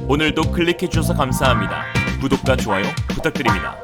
오늘도 클릭해주셔서 감사합니다. 구독과 좋아요 부탁드립니다.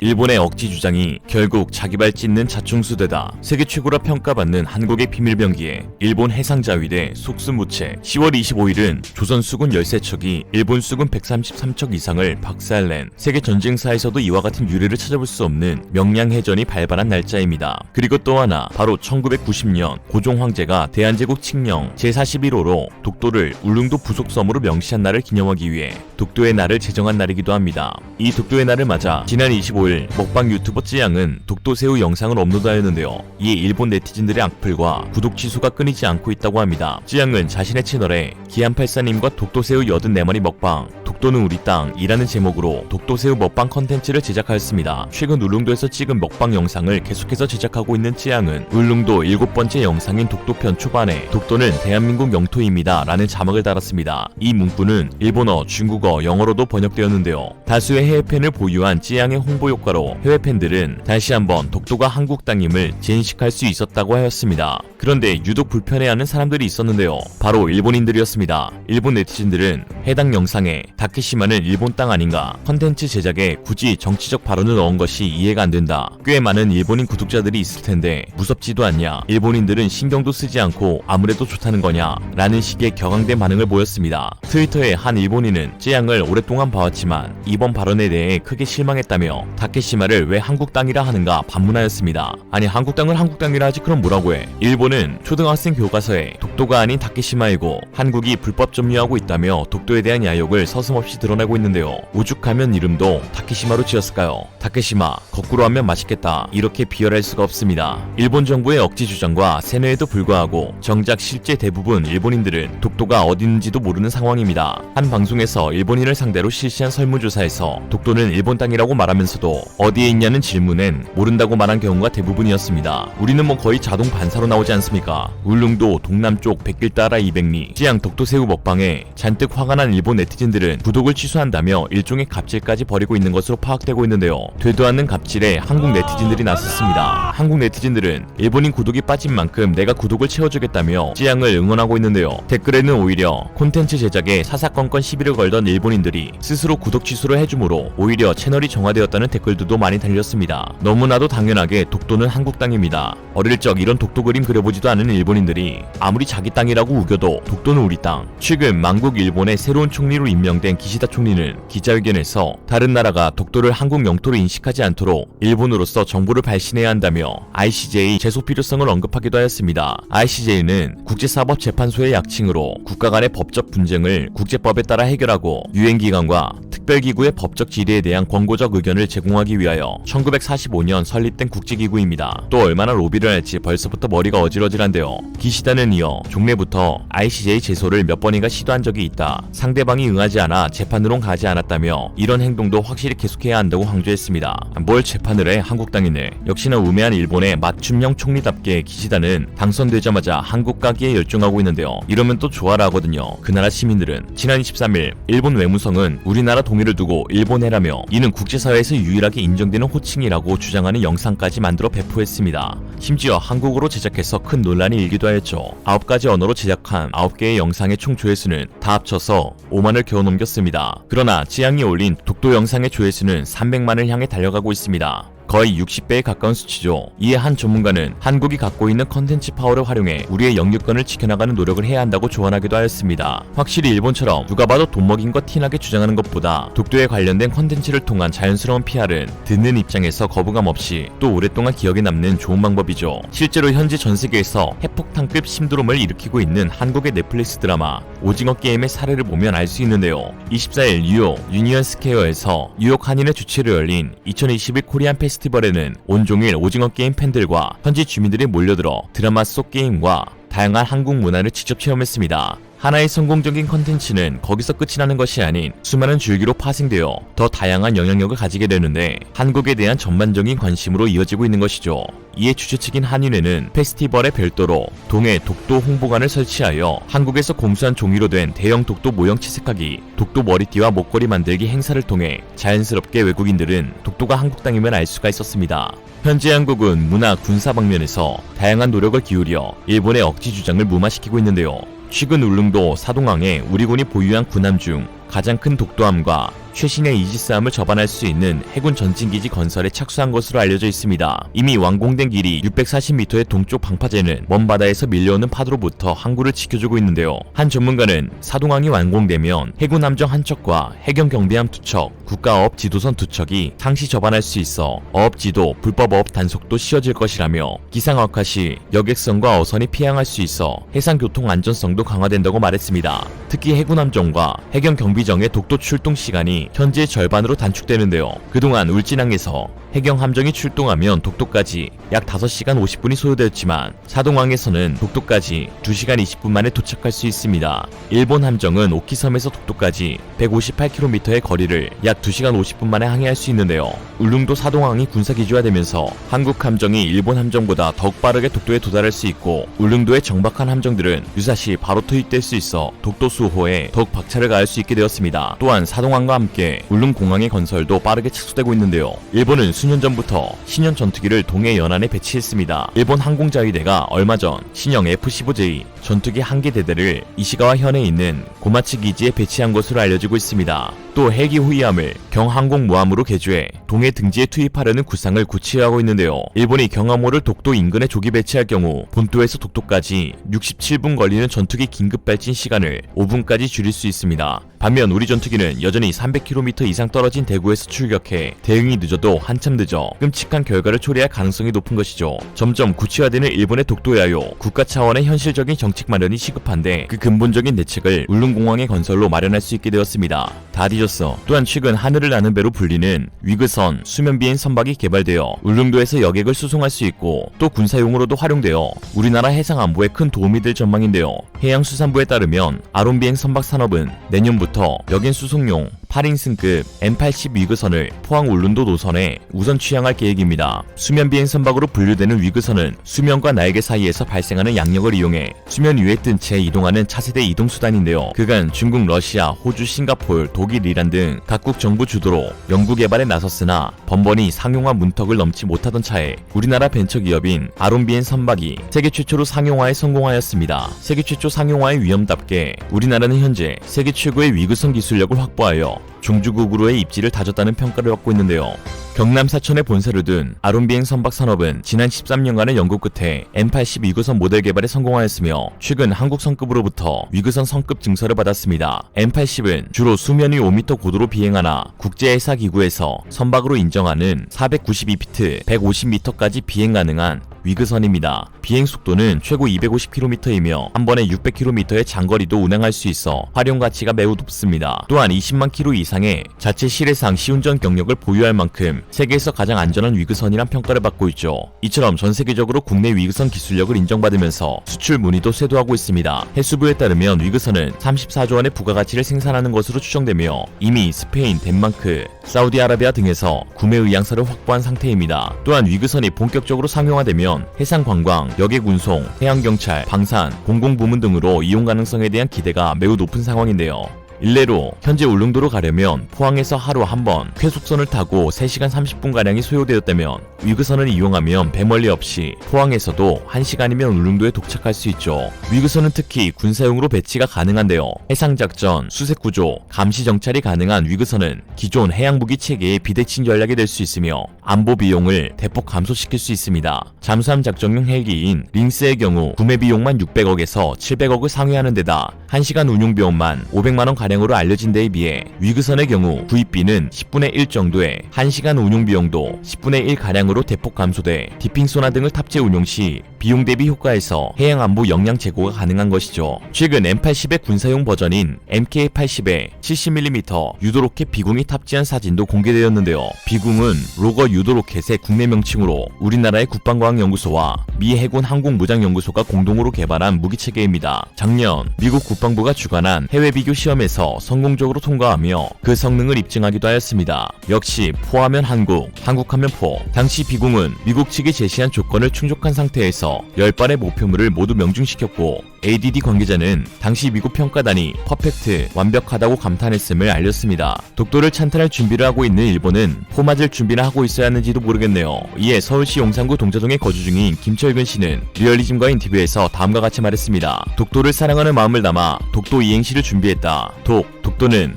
일본의 억지 주장이 결국 자기 발 찢는 자충수되다. 세계 최고라 평가받는 한국의 비밀병기에 일본 해상자위대 속수무체 10월 25일은 조선 수군 13척이 일본 수군 133척 이상을 박살낸 세계 전쟁사에서도 이와 같은 유례를 찾아볼 수 없는 명량해전이 발발한 날짜입니다. 그리고 또 하나, 바로 1990년 고종 황제가 대한제국 칙령 제41호로 독도를 울릉도 부속섬으로 명시한 날을 기념하기 위해 독도의 날을 제정한 날이기도 합니다. 이 독도의 날을 맞아 지난 25일 먹방 유튜버 찌양은 독도새우 영상을 업로드하였는데요. 이에 일본 네티즌들의 악플과 구독 취소가 끊이지 않고 있다고 합니다. 찌양은 자신의 채널에 기안84님과 독도새우 84마리 먹방 독도는 우리 땅이라는 제목으로 독도새우 먹방 컨텐츠를 제작하였습니다. 최근 울릉도에서 찍은 먹방 영상을 계속해서 제작하고 있는 찌양은 울릉도 7번째 영상인 독도편 초반에 독도는 대한민국 영토입니다 라는 자막을 달았습니다. 이 문구는 일본어, 중국어, 영어로도 번역되었는데요. 다수의 해외 팬을 보유한 찌양의 홍보 효과로 해외 팬들은 다시 한번 독도가 한국 땅임을 재인식할 수 있었다고 하였습니다. 그런데 유독 불편해하는 사람들이 있었는데요. 바로 일본인들이었습니다. 일본 네티즌들은 해당 영상에 다케시마는 일본 땅 아닌가, 컨텐츠 제작에 굳이 정치적 발언을 넣은 것이 이해가 안 된다, 꽤 많은 일본인 구독자들이 있을 텐데 무섭지도 않냐, 일본인들은 신경도 쓰지 않고 아무래도 좋다는 거냐 라는 식의 격앙된 반응을 보였습니다. 트위터의 한 일본인은 찌양을 오랫동안 봐왔지만 이번 발언에 대해 크게 실망했다며 다케시마를 왜 한국 땅이라 하는가 반문하였습니다. 아니, 한국 땅을 한국 땅이라 하지 그럼 뭐라고 해? 일본은 초등학생 교과서에 독도가 아닌 다케시마이고 한국이 불법 점유하고 있다며 독도에 대한 야욕을 서슴없이 드러내고 있는데요. 오죽하면 이름도 다케시마로 지었을까요? 다케시마, 거꾸로 하면 맛있겠다, 이렇게 비열할 수가 없습니다. 일본 정부의 억지 주장과 세뇌에도 불구하고 정작 실제 대부분 일본인들은 독도가 어디 있는지도 모르는 상황입니다. 한 방송에서 일본인을 상대로 실시한 설문조사에서 독도는 일본 땅이라고 말하면서도 어디에 있냐는 질문엔 모른다고 말한 경우가 대부분이었습니다. 우리는 뭐 거의 자동 반사로 나오지 않습니까? 울릉도 동남쪽 백길 따라 200리 찌양 독도새우 먹방에 잔뜩 화가 난 일본 네티즌들은 구독을 취소한다며 일종의 갑질까지 벌이고 있는 것으로 파악되고 있는데요. 되도 않는 갑질에 한국 네티즌들이 나섰습니다. 한국 네티즌들은 일본인 구독이 빠진 만큼 내가 구독을 채워주겠다며 찌양을 응원하고 있는데요. 댓글에는 오히려 콘텐츠 제작에 사사건건 시비를 걸던 일본인들이 스스로 구독 취소를 해주므로 오히려 채널이 정화되었다는 댓글들도 많이 달렸습니다. 너무나도 당연하게 독도는 한국 땅입니다. 어릴 적 이런 독도 그림 그려보지도 않은 일본인들이 아무리 자기 땅이라고 우겨도 독도는 우리 땅. 최근 만국 일본의 새로운 총리로 임명된 기시다 총리는 기자회견에서 다른 나라가 독도를 한국 영토로 인식하지 않도록 일본으로서 정보를 발신해야 한다며 ICJ 제소 필요성을 언급하기도 하였습니다. ICJ는 국제사법재판소의 약칭으로 국가 간의 법적 분쟁을 국제법에 따라 해결하고 유엔기관과 특별기구의 법적 질의에 대한 권고적 의견을 제공하기 위하여 1945년 설립된 국제기구입니다. 또 얼마나 로비를 할지 벌써부터 머리가 어질어질한데요. 기시다는 이어 종래부터 ICJ 제소를 몇 번인가 시도한 적이 있다, 상대방이 응하지 않아 재판으론 가지 않았다며 이런 행동도 확실히 계속해야 한다고 강조했습니다. 뭘 재판을 해, 한국 땅이네. 역시나 우매한 일본의 맞춤형 총리답게 기시다는 당선되자마자 한국 가기에 열중하고 있는데요. 이러면 또 좋아라 하거든요. 그 나라 시민들은. 지난 23일 일본 외무성은 우리나라 동의를 두고 일본해라며 이는 국제사회에서 유일하게 인정되는 호칭이라고 주장하는 영상까지 만들어 배포했습니다. 심지어 한국어로 제작해서 큰 논란이 일기도 하였죠. 9가지 언어로 제작한 9개의 영상의 총 조회수는 다 합쳐서 5만을 겨우 넘겼습니다. 그러나 찌양이 올린 독도 영상의 조회수는 300만을 향해 달려가고 있습니다. 거의 60배에 가까운 수치죠. 이에 한 전문가는 한국이 갖고 있는 컨텐츠 파워를 활용해 우리의 영유권을 지켜나가는 노력을 해야 한다고 조언하기도 하였습니다. 확실히 일본처럼 누가 봐도 돈 먹인 거 티나게 주장하는 것보다 독도에 관련된 컨텐츠를 통한 자연스러운 PR은 듣는 입장에서 거부감 없이 또 오랫동안 기억에 남는 좋은 방법이죠. 실제로 현재 전 세계에서 핵폭탄급 심드롬을 일으키고 있는 한국의 넷플릭스 드라마 오징어 게임의 사례를 보면 알 수 있는데요. 24일 뉴욕 유니언 스퀘어에서 뉴욕 한인의 주최로 열린 2021 코리안 페스티벌에는 온종일 오징어 게임 팬들과 현지 주민들이 몰려들어 드라마 속 게임과 다양한 한국 문화를 직접 체험했습니다. 하나의 성공적인 컨텐츠는 거기서 끝이 나는 것이 아닌 수많은 줄기로 파생되어 더 다양한 영향력을 가지게 되는데 한국에 대한 전반적인 관심으로 이어지고 있는 것이죠. 이에 주최 측인 한인회는 페스티벌에 별도로 동해 독도 홍보관을 설치하여 한국에서 공수한 종이로 된 대형 독도 모형 채색하기, 독도 머리띠와 목걸이 만들기 행사를 통해 자연스럽게 외국인들은 독도가 한국 땅임을 알 수가 있었습니다. 현재 한국은 문화, 군사 방면에서 다양한 노력을 기울여 일본의 억지 주장을 무마시키고 있는데요. 최근 울릉도 사동항에 우리군이 보유한 군함 중 가장 큰 독도함과 최신의 이지스함을 접안할 수 있는 해군 전진기지 건설에 착수한 것으로 알려져 있습니다. 이미 완공된 길이 640m의 동쪽 방파제는 먼바다에서 밀려오는 파도로부터 항구를 지켜주고 있는데요. 한 전문가는 사동항이 완공되면 해군 함정 한 척과 해경 경비함 2척, 국가어업 지도선 2척이 상시 접안할 수 있어 어업지도, 불법 어업 단속도 쉬워질 것이라며 기상 악화 시 여객선과 어선이 피항할 수 있어 해상 교통 안전성도 강화된다고 말했습니다. 특히 해군 함정과 해경 경비정의 독도 출동 시간이 현재의 절반으로 단축되는데요. 그동안 울진항에서 해경 함정이 출동하면 독도까지 약 5시간 50분이 소요되었지만 사동항에서는 독도까지 2시간 20분 만에 도착할 수 있습니다. 일본 함정은 오키섬에서 독도까지 158km의 거리를 약 2시간 50분 만에 항해할 수 있는데요. 울릉도 사동항이 군사기지화되면서 한국 함정이 일본 함정보다 더욱 빠르게 독도에 도달할 수 있고 울릉도의 정박한 함정들은 유사시 바로 투입될 수 있어 독도 수호에 더욱 박차를 가할 수 있게 되었습니다. 또한 사동항과 함께 울릉공항의 건설도 빠르게 착수되고 있는데요. 일본은 수년 전부터 신형 전투기를 동해 연안에 배치했습니다. 일본 항공자위대가 얼마 전 신형 F-15J 전투기 한 개 대대를 이시가와 현에 있는 고마츠 기지에 배치한 것으로 알려지고 있습니다. 또 헬기 호위함을 경항공모함으로 개조해 동해 등지에 투입하려는 구상을 구체화하고 있는데요. 일본이 경항모를 독도 인근에 조기 배치할 경우 본도에서 독도까지 67분 걸리는 전투기 긴급 발진 시간을 5분까지 줄일 수 있습니다. 반면 우리 전투기는 여전히 300km 이상 떨어진 대구에서 출격해 대응이 늦어도 한참 늦어 끔찍한 결과를 초래할 가능성이 높은 것이죠. 점점 구체화되는 일본의 독도야요. 국가 차원의 현실적인 정책 마련이 시급한데 그 근본적인 대책을 울릉공항의 건설로 마련할 수 있게 되었습니다. 다 뒤졌어. 또한 최근 하늘을 나는 배로 불리는 위그선 수면비행 선박이 개발되어 울릉도에서 여객을 수송할 수 있고 또 군사용으로도 활용되어 우리나라 해상 안보에 큰 도움이 될 전망인데요. 해양수산부에 따르면 아론비행 선박 산업은 내년부터 여객 수송용 8인승급 M80 위그선을 포항 울릉도 노선에 우선 취항할 계획입니다. 수면비행 선박으로 분류되는 위그선은 수면과 날개 사이에서 발생하는 양력을 이용해 수면 위에 뜬 채 이동하는 차세대 이동수단인데요. 그간 중국, 러시아, 호주, 싱가폴, 독일, 이란 등 각국 정부 주도로 연구개발에 나섰으나 번번이 상용화 문턱을 넘지 못하던 차에 우리나라 벤처기업인 아론비행 선박이 세계 최초로 상용화에 성공하였습니다. 세계 최초 상용화의 위험답게 우리나라는 현재 세계 최고의 위그선 기술력을 확보하여 종주국으로의 입지를 다졌다는 평가를 받고 있는데요. 경남 사천에 본사를 둔 아론비행 선박 산업은 지난 13년간의 연구 끝에 M80 위그선 모델 개발에 성공하였으며 최근 한국 성급으로부터 위그선 성급 증서를 받았습니다. M80은 주로 수면 위 5m 고도로 비행하나 국제해사기구에서 선박으로 인정하는 492피트 150m까지 비행 가능한 위그선입니다. 비행 속도는 최고 250km이며 한 번에 600km의 장거리도 운행할 수 있어 활용 가치가 매우 높습니다. 또한 20만 km 이상의 자체 실해상 시운전 경력을 보유할 만큼 세계에서 가장 안전한 위그선이란 평가를 받고 있죠. 이처럼 전 세계적으로 국내 위그선 기술력을 인정받으면서 수출 문의도 쇄도하고 있습니다. 해수부에 따르면 위그선은 34조 원의 부가가치를 생산하는 것으로 추정되며 이미 스페인, 덴마크, 사우디아라비아 등에서 구매 의향서를 확보한 상태입니다. 또한 위그선이 본격적으로 상용화되면 해상관광, 여객운송, 해양경찰, 방산, 공공부문 등으로 이용 가능성에 대한 기대가 매우 높은 상황인데요. 일례로 현재 울릉도로 가려면 포항에서 하루 한 번 쾌속선을 타고 3시간 30분가량이 소요되었다면 위그선을 이용하면 배멀리 없이 포항에서도 1시간이면 울릉도에 도착할 수 있죠. 위그선은 특히 군사용으로 배치가 가능한데요. 해상작전, 수색구조, 감시정찰이 가능한 위그선은 기존 해양무기 체계의 비대칭 전략이 될 수 있으며 안보 비용을 대폭 감소시킬 수 있습니다. 잠수함 작전용 헬기인 링스의 경우 구매 비용만 600억에서 700억을 상회하는 데다 1시간 운용비용만 500만원 가량으로 알려진 데에 비해 위그선의 경우 구입비는 10분의 1 정도에 1시간 운용비용도 10분의 1 가량으로 대폭 감소돼 디핑소나 등을 탑재 운용 시 비용 대비 효과에서 해양안보 역량 제고가 가능한 것이죠. 최근 M80의 군사용 버전인 MK80에 70mm 유도로켓 비궁이 탑재한 사진도 공개되었는데요. 비궁은 로거 유도로켓의 국내 명칭으로 우리나라의 국방과학연구소와 미 해군 항공무장연구소가 공동으로 개발한 무기체계입니다. 작년 미국 국방부가 주관한 해외 비교 시험에서 성공적으로 통과하며 그 성능을 입증하기도 하였습니다. 역시 포하면 한국, 한국하면 포. 당시 비궁은 미국 측이 제시한 조건을 충족한 상태에서 통해서 10발의 목표물을 모두 명중시켰고 ADD 관계자는 당시 미국 평가단이 퍼펙트, 완벽하다고 감탄했음을 알렸습니다. 독도를 찬탈할 준비를 하고 있는 일본은 포맞을 준비나 하고 있어야 하는지도 모르겠네요. 이에 서울시 용산구 동자동에 거주 중인 김철근 씨는 리얼리즘과 인터뷰에서 다음과 같이 말했습니다. 독도를 사랑하는 마음을 담아 독도 이행시를 준비했다. 독도는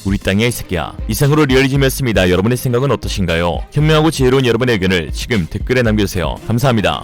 우리 땅이야 이 새끼야. 이상으로 리얼리즘이었습니다. 여러분의 생각은 어떠신가요? 현명하고 지혜로운 여러분의 의견을 지금 댓글에 남겨주세요. 감사합니다.